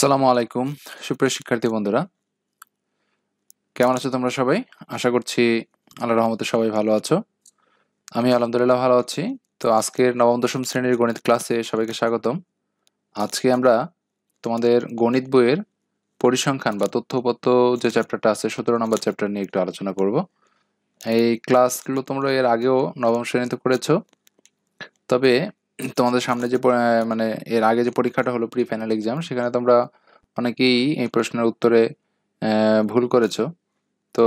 আসসালামু আলাইকুম সুপ্রিয় শিক্ষার্থী বন্ধুরা, কেমন আছো তোমরা সবাই? আশা করছি আল্লাহর রহমতে সবাই ভালো আছো। আমি আলহামদুলিল্লাহ ভালো আছি। তো আজকের নবম দশম শ্রেণীর গণিত ক্লাসে সবাইকে স্বাগতম। আজকে আমরা তোমাদের গণিত বইয়ের পরিসংখ্যান বা তথ্যপত্র যে চ্যাপ্টারটা আছে 17 নম্বর চ্যাপ্টার নিয়ে একটু আলোচনা করব। এই ক্লাসগুলো তোমরা এর আগেও নবম শ্রেণীতে করেছো, তবে তোমাদের সামনে যে মানে এর আগে যে পরীক্ষাটা হলো প্রি ফাইনাল এক্সাম, সেখানে তোমরা অনেকেই এই প্রশ্নের উত্তরে ভুল করেছো। তো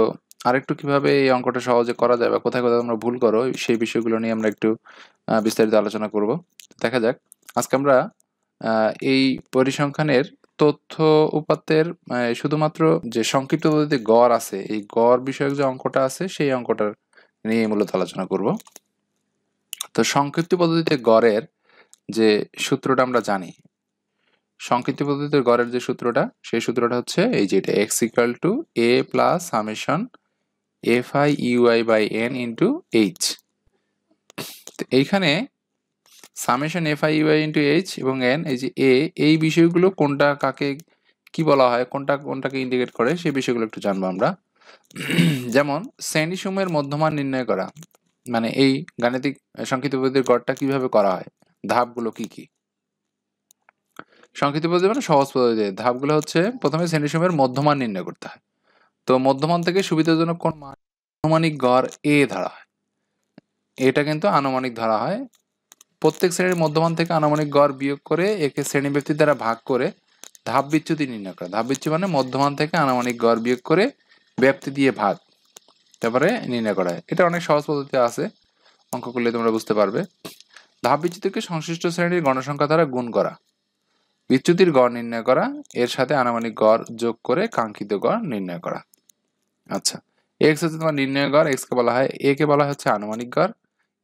আরেকটু কিভাবে এই অঙ্কটা সহজে করা যায় বা কোথায় কোথায় তোমরা ভুল করো সেই বিষয়গুলো নিয়ে আমরা একটু বিস্তারিত আলোচনা করব। দেখা যাক আজকে আমরা এই পরিসংখ্যানের তথ্য উপাত্তের শুধুমাত্র যে সংক্ষিপ্ত পদ্ধতিতে গড় আছে, এই গড় বিষয়ক যে অঙ্কটা আছে সেই অঙ্কটার নিয়ে মূলত আলোচনা করব। তো সংক্ষিপ্ত পদ্ধতিতে গড়ের যে সূত্রটা আমরা জানি, সংক্ষিপ্ত পদ্ধতিতে গড়ের যে সূত্রটা, সেই সূত্রটা হচ্ছে এই যে এটা X equal to A plus summation F I U I by N into H. এইখানে summation F I U I into H এবং এন, এই যে এ, এই বিষয়গুলো কোনটা কাকে কি বলা হয়, কোনটা কোনটাকে ইন্ডিকেট করে সেই বিষয়গুলো একটু জানবো আমরা। যেমন শ্রেণীসমূহের মধ্যমান নির্ণয় করা, মানে এই গাণিতিক সংক্ষিপ্ত পদ্ধতির গড়টা কিভাবে করা হয়, ধাপগুলো কি কি। সংক্ষিপ্ত পদ্ধতি মানে সহজ পদ্ধতি, ধাপগুলো হচ্ছে প্রথমে শ্রেণীসমূহের মধ্যমান নির্ণয় করতে হয়। তো মধ্যমান থেকে সুবিধাজনক কোন মান আনুমানিক গড় এ ধরা হয়, এটা কিন্তু আনুমানিক ধরা হয়। প্রত্যেক শ্রেণীর মধ্যমান থেকে আনুমানিক গড় বিয়োগ করে একে শ্রেণীব্যক্তির দ্বারা ভাগ করে ধাপ বিচ্যুতি নির্ণয় করা। ধাপ বিচ্যুতি মানে মধ্যমান থেকে আনুমানিক গড় বিয়োগ করে ব্যাপ্তি দিয়ে ভাগ, তারপরে নির্ণয় করা হয়। এটা অনেক সহজ পদ্ধতি আছে, অঙ্ক করলে তোমরা বুঝতে পারবে। ধাপ বিচ্যুতিকে সংশ্লিষ্ট শ্রেণীর গণসংখ্যা দ্বারা গুণ করা, বিচ্যুতির গড় নির্ণয় করা, এর সাথে আনুমানিক গড় যোগ করে কাঙ্ক্ষিত গড় নির্ণয় করা। আচ্ছা, এক্স হচ্ছে তোমার নির্ণয় গড়, এক্স কে বলা হয়, এ কে বলা হচ্ছে আনুমানিক গড়,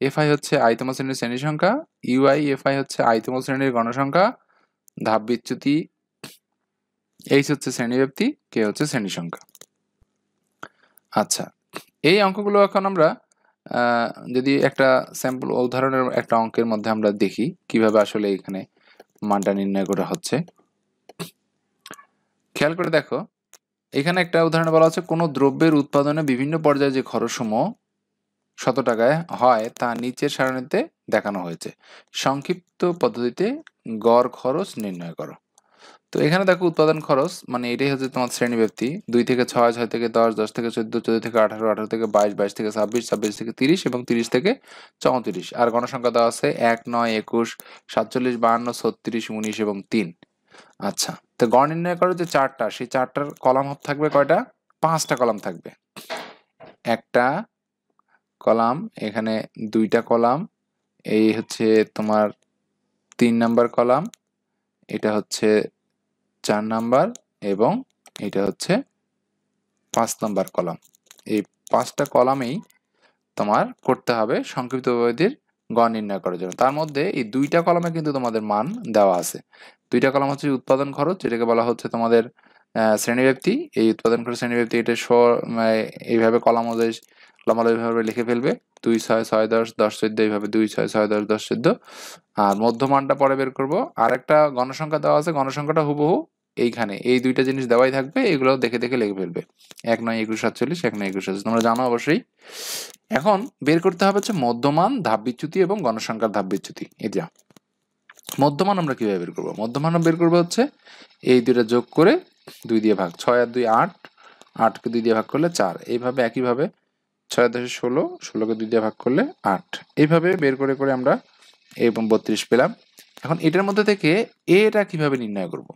এফ আই হচ্ছে আইতম শ্রেণীর শ্রেণী সংখ্যা, ইউআই এফ আই হচ্ছে আইতম শ্রেণীর গণসংখ্যা, ধাপ বিচ্যুতি, এইচ হচ্ছে শ্রেণীব্যাপ্তি, কে হচ্ছে শ্রেণী সংখ্যা। আচ্ছা, এই অঙ্কগুলো এখন আমরা যদি একটা স্যাম্পল উদাহরণের একটা অঙ্কের মধ্যে আমরা দেখি কিভাবে আসলে এখানে মানটা নির্ণয় করা হচ্ছে। খেয়াল করে দেখো, এখানে একটা উদাহরণে বলা হচ্ছে কোনো দ্রব্যের উৎপাদনে বিভিন্ন পর্যায়ে যে খরচসমূহ 100 টাকায় হয় তা নিচের সারণীতে দেখানো হয়েছে। সংক্ষিপ্ত পদ্ধতিতে গড় খরচ নির্ণয় করো। তো এখানে দেখো উৎপাদন খরচ মানে এটাই হচ্ছে তোমার শ্রেণীব্যাপ্তি, 2 থেকে 6, 6 থেকে 10, 10 থেকে 14, 14 থেকে 18, 18 থেকে 22, 22 থেকে 26, 26 থেকে 30 এবং 30 থেকে 34। আর গণসংখ্যা দেওয়া আছে 1, 9, 21, 47, 52, 36, 19 এবং 3। আচ্ছা, তো গড় নির্ণয় করো যে চারটা, সেই চারটার কলাম থাকবে কয়টা? 5টা কলাম থাকবে। একটা কলাম, এখানে 2টা কলাম, এই হচ্ছে তোমার 3 নাম্বার কলাম, এটা হচ্ছে 4 নাম্বার এবং এটা হচ্ছে 5 নাম্বার কলাম। এই 5টা কলামেই তোমার করতে হবে সংক্ষিপ্ত পদ্ধতির গড় নির্ণয় করার জন্য। তার মধ্যে এই 2টা কলামে কিন্তু তোমাদের মান দেওয়া আছে। 2টা কলাম হচ্ছে উৎপাদন খরচ, যেটাকে বলা হচ্ছে তোমাদের শ্রেণীব্যাপ্তি। এই উৎপাদন খরচ শ্রেণীব্যাপ্তি এটা এইভাবে কলাম অনুযায়ী লম্বালম্বিভাবে লিখে ফেলবে, 2, 6, 6, 10, 10, 14, এইভাবে 2, 6, 6, 10, 10, 14। আর মধ্যমানটা পরে বের করবো। আর একটা গণসংখ্যা দেওয়া আছে, গণসংখ্যাটা হুবহু এইখানে এই 2টা জিনিস দেওয়াই থাকবে, এগুলো দেখে দেখে লিখে ফেলবে। 1, 9, 21, 47, 1, 9, 21, 47 তোমরা জানো অবশ্যই। এখন বের করতে হবে হচ্ছে মধ্যমান, ধাপ বিচ্যুতি এবং গণসংখ্যার ধাপ বিচ্যুতি। এটা মধ্যমান আমরা কিভাবে বের করবো? মধ্যমান বের করবো হচ্ছে এই 2টা যোগ করে 2 দিয়ে ভাগ, 6 আর 2 8, 8কে 2 দিয়ে ভাগ করলে 4, এইভাবে একইভাবে 6 আর 10 16, 16কে 2 দিয়ে ভাগ করলে 8, এইভাবে বের করে করে আমরা এবং 32 পেলাম। এখন এটার মধ্যে থেকে এটা কিভাবে নির্ণয় করব?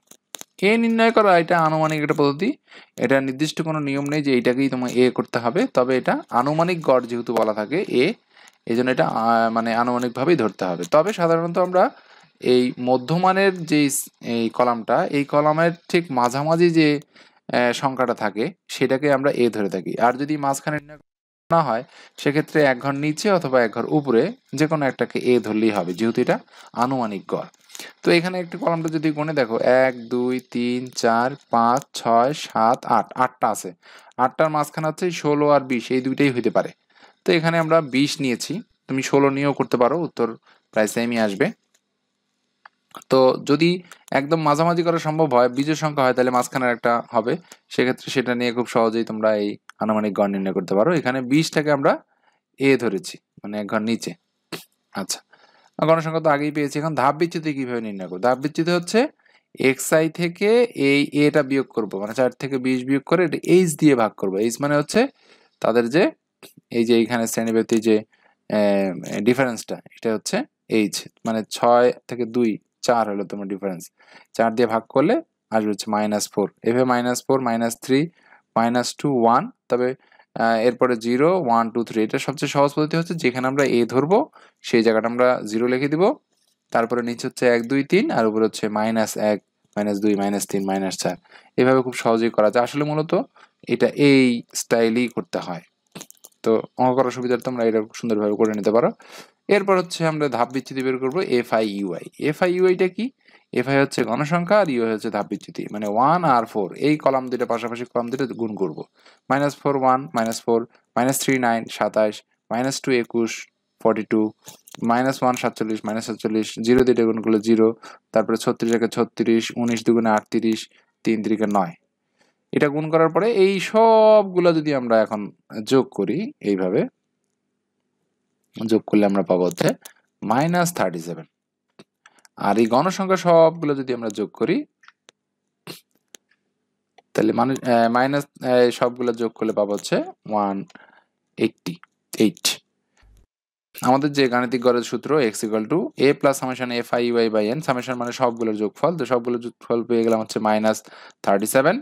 এ নির্ণয় করা এটা আনুমানিক একটা পদ্ধতি, এটা নির্দিষ্ট কোনো নিয়ম নেই যে এইটাকেই তোমার এ করতে হবে, তবে এটা আনুমানিক গড় যেহেতু বলা থাকে এ, এই জন্য এটা মানে আনুমানিকভাবেই ধরতে হবে। তবে সাধারণত আমরা এই মধ্যমানের যে এই কলামটা, এই কলামের ঠিক মাঝামাঝি যে সংখ্যাটা থাকে সেটাকে আমরা এ ধরে থাকি। আর যদি মাঝখানে না হয় সেক্ষেত্রে এক ঘর নিচে অথবা এক ঘর উপরে যে কোনো একটাকে এ ধরলেই হবে, যেহেতু এটা আনুমানিক গড়। তো এখানে একটি কলামটা যদি গুনে দেখো, 1, 2, 3, 4, 5, 6, 7, 8, 8টা আছে। 8টার মাঝখানে হচ্ছে 16 আর 20, এই দুইটাই হইতে পারে। তো এখানে আমরা 20 নিয়েছি, তুমি 16 নিয়েও করতে পারো, উত্তর প্রায় সেমই আসবে। তো যদি একদম মাঝামাঝি করা সম্ভব হয়, বিজোড় সংখ্যা হয়, তাহলে মাঝখানের একটা হবে। সেক্ষেত্রে সেটা নিয়ে খুব সহজেই তোমরা এই আনুমানিক গড় নির্ণয় করতে পারো। এখানে 20টাকে আমরা এ ধরেছি, মানে এক ঘর নিচে। আচ্ছা, গণসংখ্যা তো আগেই পেয়েছি। এখন ধাপ বিচ্যুতি কিভাবে নির্ণয় করবো? ধাপ বিচ্যুতি হচ্ছে xi থেকে এই এটা বিয়োগ করব, মানে 4 থেকে 20 বিয়োগ করে এটা h দিয়ে ভাগ করব। h মানে হচ্ছে তাদের যে এই যে এইখানে শ্রেণীব্যক্তি যে ডিফারেন্সটা, এটা হচ্ছে h, মানে 6 থেকে 2 4 হলো তোমার ডিফারেন্স। 4 দিয়ে ভাগ করলে আসবে হচ্ছে -4। এভাবে -4 -3 -2 1, তবে এরপরে 0 1 2 3। এটা সবচেয়ে সহজ পদ্ধতি হচ্ছে যেখানে আমরা a ধরবো সেই জায়গাটা আমরা 0 লিখে দিব, তারপরে নিচে হচ্ছে 1 2 3, আর উপরে হচ্ছে -1 -2 -3 -4। এভাবে খুব সহজেই করা যায়। আসলে মূলত এটা এই স্টাইলেই করতে হয়। তো অঙ্ক করার সুবিধার্থে তোমরা এটা সুন্দরভাবে করে নিতে পারো। এরপর হচ্ছে আমরা ধাপ বিচ্যুতি বের করবো FI UI। FI UI টা কি? FI হচ্ছে গণসংখ্যা আর UI হচ্ছে ধাপ বিচ্যুতি, মানে 1 আর 4 এই কলাম দুটো পাশাপাশি কলাম দুটো গুণ করব। -4 1 -4 -3 9 27 -2 21 42 -1 47 -47 0 দিয়ে গুণ করলে 0, তারপরে 36 একে 36 19 দুগুণে 38 3 3 9। এটা গুণ করার পরে এই সবগুলো যদি আমরা এখন যোগ করি, এইভাবে যোগ করলে আমরা পাবো হচ্ছে -37। আর এই গণসংখ্যা সবগুলো যদি আমরা যোগ করি, তাহলে মানুষ মাইনাস সবগুলো যোগ করলে পাবো হচ্ছে 188। আমাদের যে গাণিতিক গড়ের সূত্র x = a + summation f(i)(y)/n, summation মানে সবগুলোর যোগফল। তো সবগুলোর যোগফল পেয়ে গেলাম হচ্ছে -37।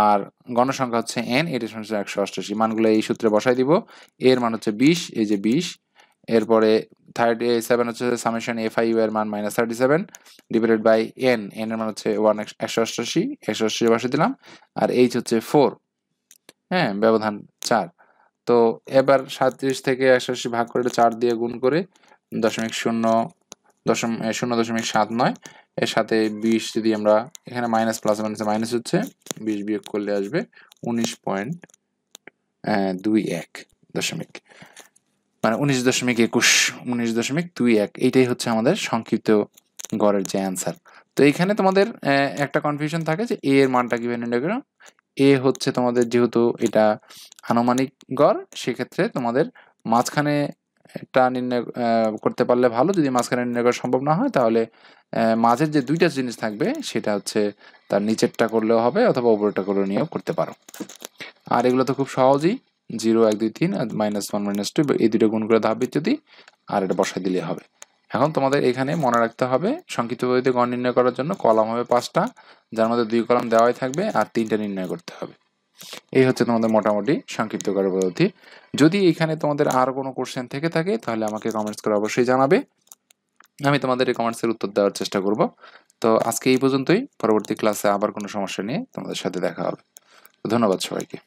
আর গণসংখ্যা হচ্ছে n, এটা হচ্ছে 188। মানগুলো এই সূত্রে বসাই দিব। এর মান হচ্ছে 20, এই যে 20। এরপরে 37 হচ্ছে সামেশন f(i)(y) এর মান -37 ডিভাইডেড বাই n, n এর মান হচ্ছে 188, 188 বসিয়ে দিলাম। আর h হচ্ছে 4, হ্যাঁ, ব্যবধান 4। তো এবার 37 থেকে 188 ভাগ করে 4 দিয়ে গুণ করে 0.79 এর সাথে 20 যদি আমরা এখানে মাইনাস প্লাস মাইনাস হচ্ছে 20 বিয়োগ করলে আসবে 19.21 দশমিক, মানে 19.21 এইটাই হচ্ছে আমাদের সংক্ষিপ্ত গড়ের যে অ্যান্সার। তো এইখানে তোমাদের একটা কনফিউশন থাকে যে এ এর মানটা কিভাবে নির্ণয় করো। এ হচ্ছে তোমাদের যেহেতু এটা আনুমানিক গড়, সেক্ষেত্রে তোমাদের মাঝখানে এটা নির্ণয় করতে পারলে ভালো। যদি মাঝখানে নির্ণয় করা সম্ভব না হয়, তাহলে মাঝের যে দুইটা জিনিস থাকবে সেটা হচ্ছে তার নিচেরটা করলেও হবে, অথবা উপরেরটা করে নিয়েও করতে পারো। আর এগুলো তো খুব সহজেই, 0 1 2 3 আর -1 -2 এই দুটো গুণ করে ধাপ বিচ্যুতি, আর এটা বসাই দিলে হবে। এখন তোমাদের এখানে মনে রাখতে হবে সংক্ষিপ্ত পদ্ধতিতে গড় নির্ণয় করার জন্য কলাম হবে 5টা, যার মধ্যে 2 কলাম দেওয়াই থাকবে আর 3টা নির্ণয় করতে হবে। এই হচ্ছে তোমাদের মোটামুটি সংক্ষিপ্ত গড়ের পদ্ধতি। যদি এখানে তোমাদের আর কোনো কোশ্চেন থেকে থাকে, তাহলে আমাকে কমেন্টস করে অবশ্যই জানাবে। আমি তোমাদের এই কমেন্টসের উত্তর দেওয়ার চেষ্টা করব। তো আজকে এই পর্যন্তই। পরবর্তী ক্লাসে আবার কোনো সমস্যা নিয়ে তোমাদের সাথে দেখা হবে। ধন্যবাদ সবাইকে।